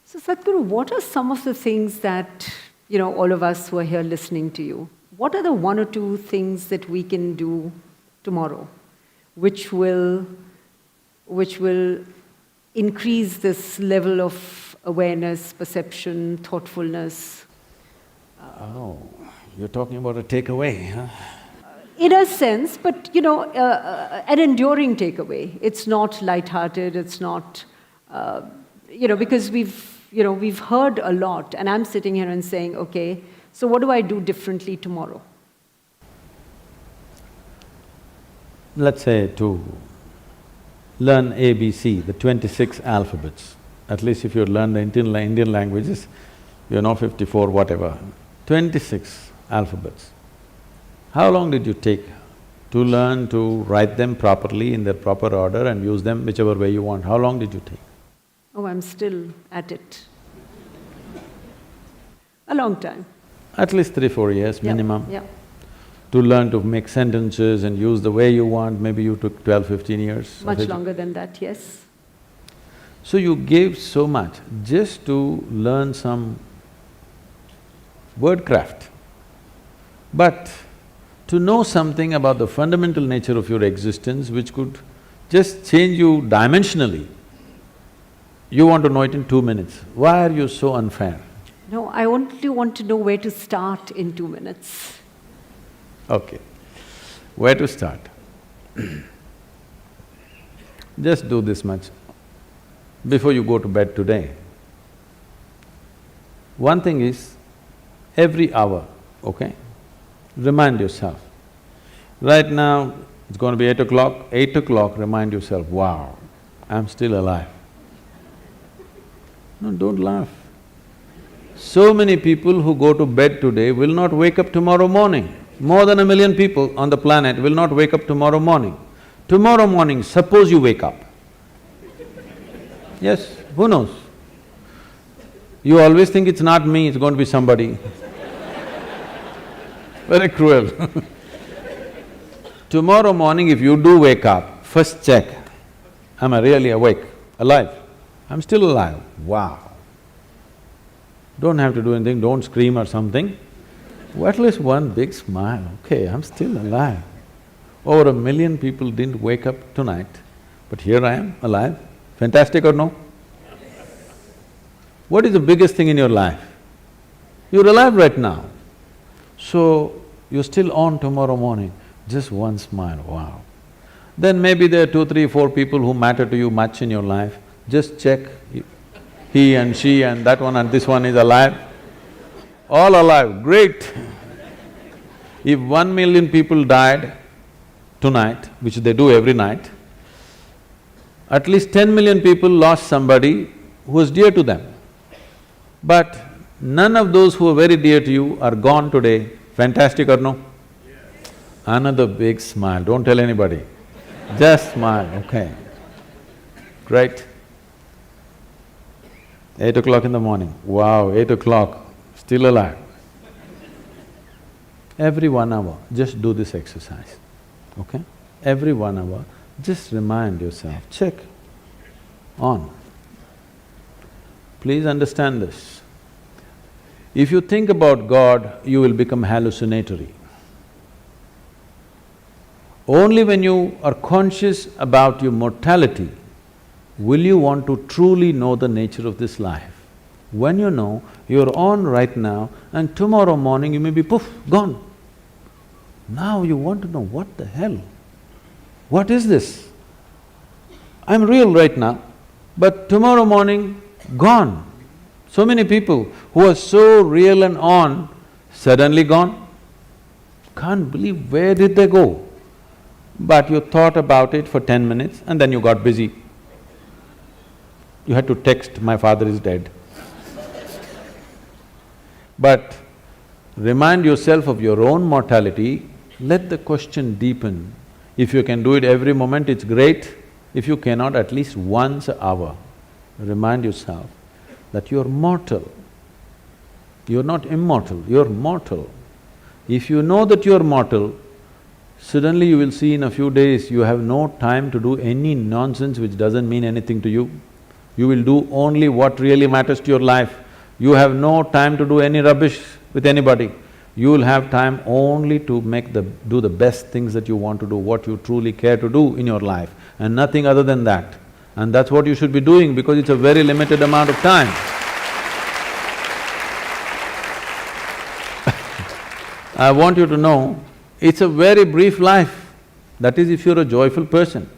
So Sadhguru, what are some of the things that, all of us who are here listening to you, what are the one or two things that we can do tomorrow which will increase this level of awareness, perception, thoughtfulness? Oh, you're talking about a takeaway, huh? In a sense, but an enduring takeaway. It's not lighthearted, it's not, because we've heard a lot, and I'm sitting here and saying, okay, so what do I do differently tomorrow? Let's say to learn ABC, the 26 alphabets. At least if you learn the Indian languages, you know 54, whatever. 26 alphabets. How long did you take to learn to write them properly in their proper order and use them whichever way you want? How long did you take? Oh, I'm still at it. A long time. At least 3-4 years minimum. Yeah. To learn to make sentences and use the way you want, maybe you took 12-15 years. Much longer than that, yes. So you gave so much just to learn some wordcraft. But to know something about the fundamental nature of your existence which could just change you dimensionally, you want to know it in 2 minutes. Why are you so unfair? No, I only want to know where to start in 2 minutes. Okay. Where to start? Just do this much. Before you go to bed today, one thing is, every hour, okay, remind yourself. Right now, it's going to be 8 o'clock, 8 o'clock, remind yourself, wow, I'm still alive. No, don't laugh. So many people who go to bed today will not wake up tomorrow morning. More than 1 million people on the planet will not wake up tomorrow morning. Tomorrow morning, suppose you wake up. Yes, who knows? You always think it's not me, it's going to be somebody. Very cruel. Tomorrow morning, if you do wake up, first check, am I really awake, alive? I'm still alive, wow. Don't have to do anything, don't scream or something. At least one big smile, okay, I'm still alive. Over 1 million people didn't wake up tonight, but here I am, alive. Fantastic or no? What is the biggest thing in your life? You're alive right now. So, you're still on tomorrow morning, just one smile, wow. Then maybe there are 2, 3, 4 people who matter to you much in your life, just check, he and she and that one and this one is alive. All alive, great. If 1 million people died tonight, which they do every night, at least 10 million people lost somebody who was dear to them. But none of those who are very dear to you are gone today. Fantastic or no? Another big smile, don't tell anybody. Just smile, okay. Great. 8 o'clock in the morning, wow, 8 o'clock, still alive. Every 1 hour, just do this exercise, okay? Every 1 hour, just remind yourself, check, on. Please understand this. If you think about God, you will become hallucinatory. Only when you are conscious about your mortality will you want to truly know the nature of this life. When you know, you're on right now and tomorrow morning you may be poof, gone. Now you want to know, what the hell? What is this? I'm real right now, but tomorrow morning, gone. So many people who are so real and on, suddenly gone. Can't believe where did they go? But you thought about it for 10 minutes and then you got busy. You had to text, my father is dead. But remind yourself of your own mortality, let the question deepen. If you can do it every moment, it's great. If you cannot, at least once an hour, remind yourself that you're mortal. You're not immortal, you're mortal. If you know that you're mortal, suddenly you will see in a few days you have no time to do any nonsense which doesn't mean anything to you. You will do only what really matters to your life. You have no time to do any rubbish with anybody. You will have time only to do the best things that you want to do, what you truly care to do in your life, and nothing other than that. And that's what you should be doing because it's a very limited amount of time. I want you to know, it's a very brief life. That is if you're a joyful person.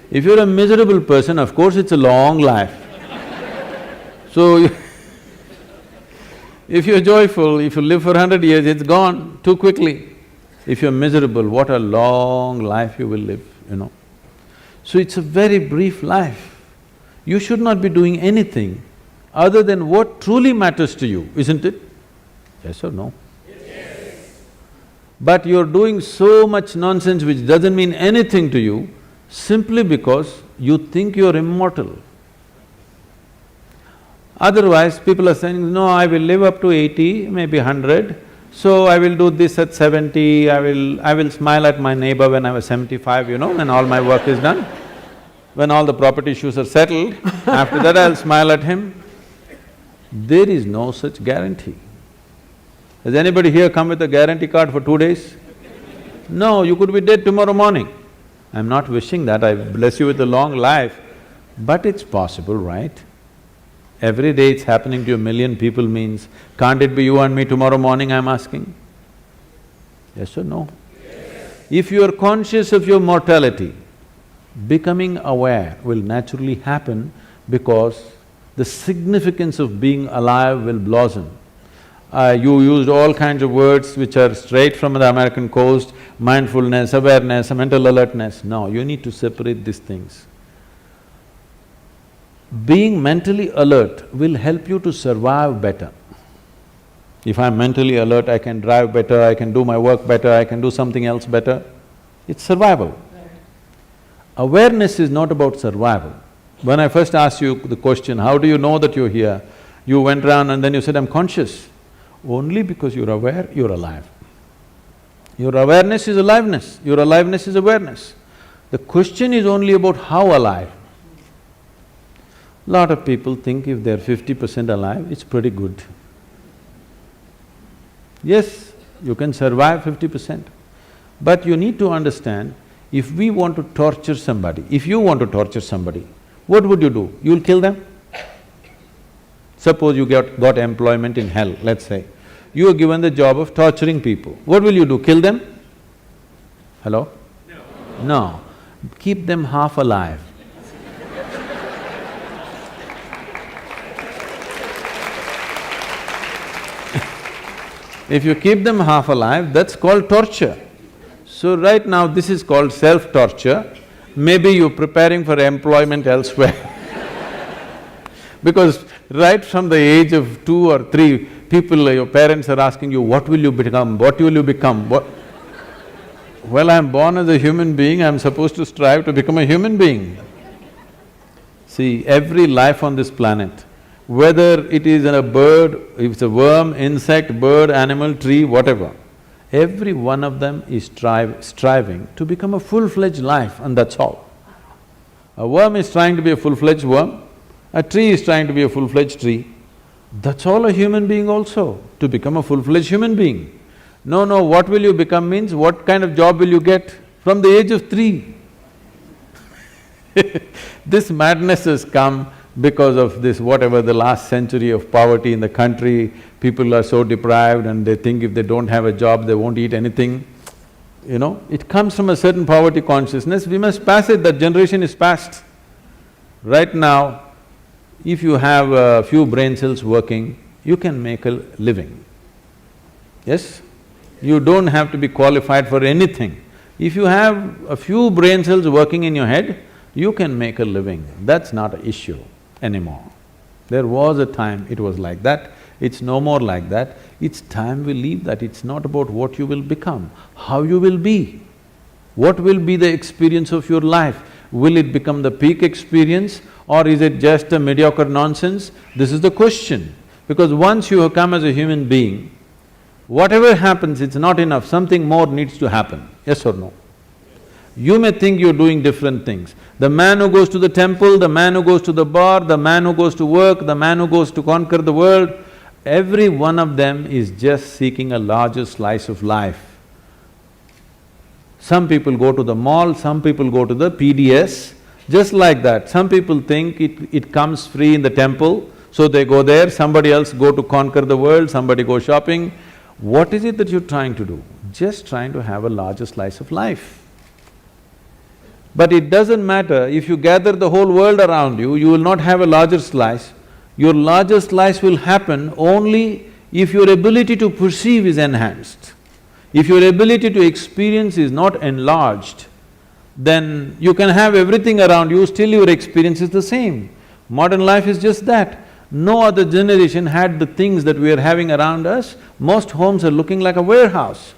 If you're a miserable person, of course it's a long life. So, if you're joyful, if you live for 100 years, it's gone too quickly. If you're miserable, what a long life you will live, you know. So it's a very brief life. You should not be doing anything other than what truly matters to you, isn't it? Yes or no? Yes. But you're doing so much nonsense which doesn't mean anything to you simply because you think you're immortal. Otherwise, people are saying, no, I will live up to 80, maybe 100, so I will do this at 70, I will smile at my neighbor when I was 75, you know, when all my work is done. When all the property issues are settled, after that I'll smile at him. There is no such guarantee. Has anybody here come with a guarantee card for 2 days? No, you could be dead tomorrow morning. I'm not wishing that, I bless you with a long life, but it's possible, right? Every day it's happening to a million people means, can't it be you and me tomorrow morning, I'm asking? Yes or no? Yes. If you are conscious of your mortality, becoming aware will naturally happen because the significance of being alive will blossom. You used all kinds of words which are straight from the American coast, mindfulness, awareness, mental alertness. No, you need to separate these things. Being mentally alert will help you to survive better. If I'm mentally alert, I can drive better, I can do my work better, I can do something else better. It's survival. Awareness is not about survival. When I first asked you the question, how do you know that you're here? You went around and then you said, I'm conscious. Only because you're aware, you're alive. Your awareness is aliveness, your aliveness is awareness. The question is only about how alive. Lot of people think if they're 50% alive, it's pretty good. Yes, you can survive 50%. But you need to understand, if we want to torture somebody, if you want to torture somebody, what would you do? You'll kill them? Suppose you got employment in hell, let's say. You are given the job of torturing people. What will you do? Kill them? Hello? No. No. Keep them half alive. If you keep them half alive, that's called torture. So right now this is called self-torture. Maybe you're preparing for employment elsewhere. Because right from the age of 2 or 3, people, your parents are asking you, what will you become, what will you become, what… Well, I'm born as a human being, I'm supposed to strive to become a human being. See, every life on this planet, whether it is a bird, if it's a worm, insect, bird, animal, tree, whatever, every one of them is striving to become a full-fledged life, and that's all. A worm is trying to be a full-fledged worm, a tree is trying to be a full-fledged tree. That's all a human being also, to become a full-fledged human being. No, no, what will you become means what kind of job will you get from the age of 3? This madness has come because of this, whatever the last century of poverty in the country, people are so deprived and they think if they don't have a job, they won't eat anything. You know, it comes from a certain poverty consciousness, we must pass it, that generation is past. Right now, if you have a few brain cells working, you can make a living. Yes? You don't have to be qualified for anything. If you have a few brain cells working in your head, you can make a living. That's not an issue anymore. There was a time it was like that, it's no more like that. It's time we leave that. It's not about what you will become, how you will be. What will be the experience of your life? Will it become the peak experience or is it just a mediocre nonsense? This is the question. Because once you have come as a human being, whatever happens, it's not enough, something more needs to happen, yes or no? You may think you're doing different things. The man who goes to the temple, the man who goes to the bar, the man who goes to work, the man who goes to conquer the world, every one of them is just seeking a larger slice of life. Some people go to the mall, some people go to the PDS, just like that. Some people think it comes free in the temple, so they go there, somebody else go to conquer the world, somebody go shopping. What is it that you're trying to do? Just trying to have a larger slice of life. But it doesn't matter, if you gather the whole world around you, you will not have a larger slice. Your larger slice will happen only if your ability to perceive is enhanced. If your ability to experience is not enlarged, then you can have everything around you, still your experience is the same. Modern life is just that. No other generation had the things that we are having around us. Most homes are looking like a warehouse.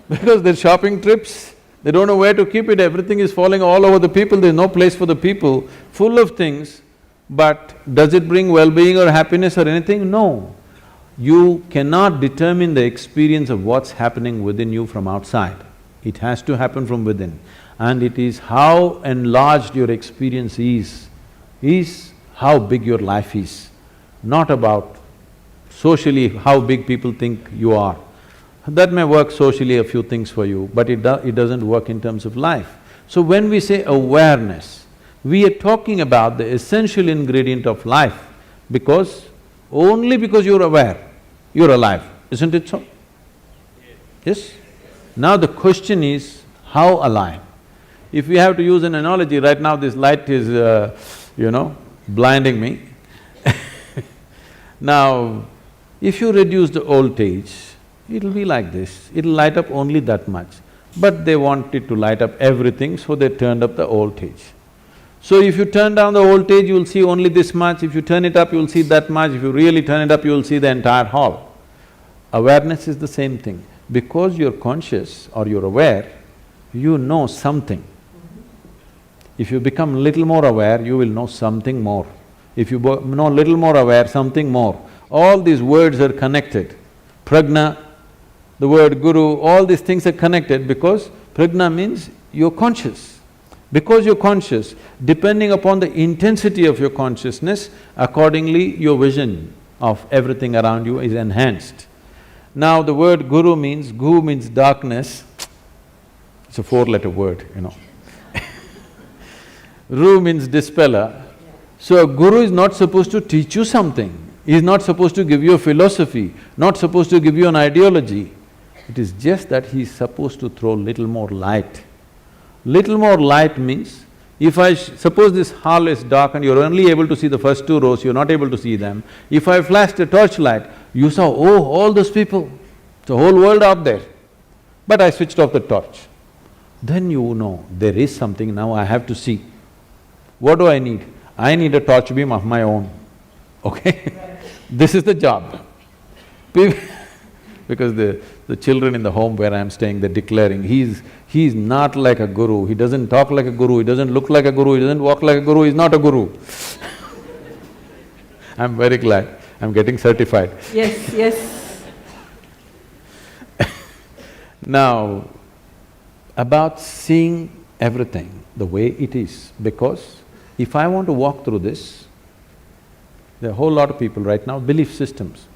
Because they're shopping trips, they don't know where to keep it, everything is falling all over the people, there's no place for the people, full of things. But does it bring well-being or happiness or anything? No. You cannot determine the experience of what's happening within you from outside. It has to happen from within. And it is how enlarged your experience is how big your life is. Not about socially how big people think you are. That may work socially a few things for you, but it doesn't work in terms of life. So when we say awareness, we are talking about the essential ingredient of life, because only because you're aware, you're alive, isn't it so? Yes? Now the question is, how alive? If we have to use an analogy, right now this light is, blinding me. Now, if you reduce the voltage, it'll be like this, it'll light up only that much. But they want it to light up everything, so they turned up the voltage. So if you turn down the voltage, you'll see only this much, if you turn it up, you'll see that much, if you really turn it up, you'll see the entire hall. Awareness is the same thing. Because you're conscious or you're aware, you know something. If you become little more aware, you will know something more. If you know little more aware, something more. All these words are connected. Prajna, the word guru, all these things are connected because prajna means you're conscious. Because you're conscious, depending upon the intensity of your consciousness, accordingly your vision of everything around you is enhanced. Now the word guru means, gu means darkness, it's a four-letter word, Ru means dispeller. So a guru is not supposed to teach you something, he is not supposed to give you a philosophy, not supposed to give you an ideology. It is just that he is supposed to throw little more light. Little more light means, if suppose this hall is dark and you're only able to see the first two rows, you're not able to see them. If I flashed a torchlight, you saw, oh, all those people, the whole world out there. But I switched off the torch. Then you know, there is something, now I have to see. What do I need? I need a torch beam of my own, okay? This is the job. Because the children in the home where I'm staying, they're declaring, he's not like a guru, he doesn't talk like a guru, he doesn't look like a guru, he doesn't walk like a guru, he's not a guru. I'm very glad, I'm getting certified. Yes, yes. Now, about seeing everything the way it is, because if I want to walk through this, there are a whole lot of people right now, belief systems.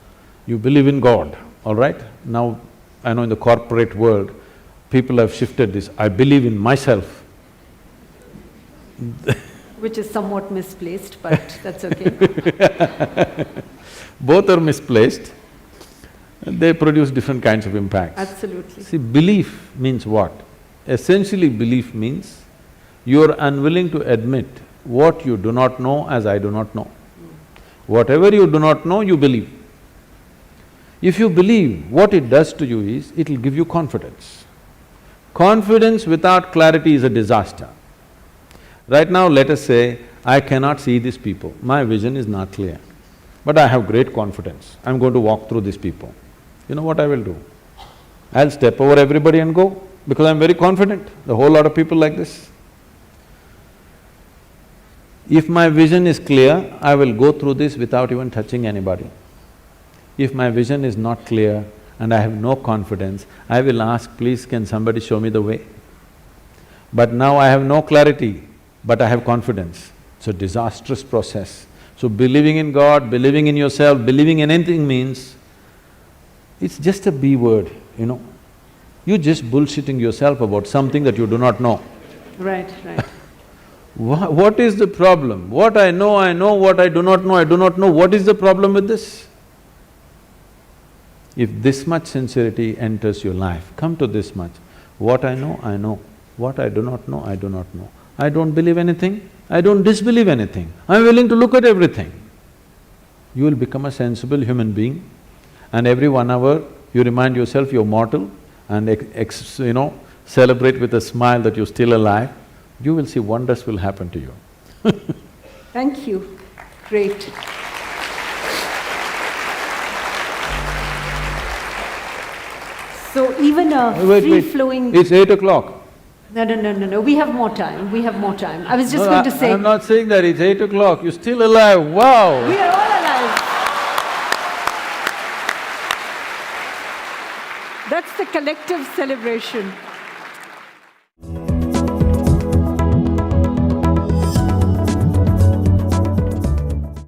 You believe in God, all right? Now, I know in the corporate world, people have shifted this, I believe in myself. Which is somewhat misplaced, but that's okay. Both are misplaced, they produce different kinds of impacts. Absolutely. See, belief means what? Essentially, belief means you're unwilling to admit what you do not know as I do not know. Whatever you do not know, you believe. If you believe, what it does to you is, it'll give you confidence. Confidence without clarity is a disaster. Right now, let us say, I cannot see these people, my vision is not clear. But I have great confidence, I'm going to walk through these people. You know what I will do? I'll step over everybody and go, because I'm very confident, the whole lot of people like this. If my vision is clear, I will go through this without even touching anybody. If my vision is not clear, and I have no confidence, I will ask, please can somebody show me the way? But now I have no clarity, but I have confidence. It's a disastrous process. So believing in God, believing in yourself, believing in anything means, it's just a B word, you know. You're just bullshitting yourself about something that you do not know. Right, right. What is the problem? What I know, what I do not know, I do not know. What is the problem with this? If this much sincerity enters your life, come to this much. What I know, I know. What I do not know, I do not know. I don't believe anything, I don't disbelieve anything. I'm willing to look at everything. You will become a sensible human being, and every 1 hour you remind yourself you're mortal and celebrate with a smile that you're still alive. You will see wonders will happen to you. Thank you. Great. So even a free-flowing… It's 8 o'clock. No, we have more time, we have more time. I was just going to say… I'm not saying that, it's 8 o'clock, you're still alive, wow! We are all alive. That's the collective celebration.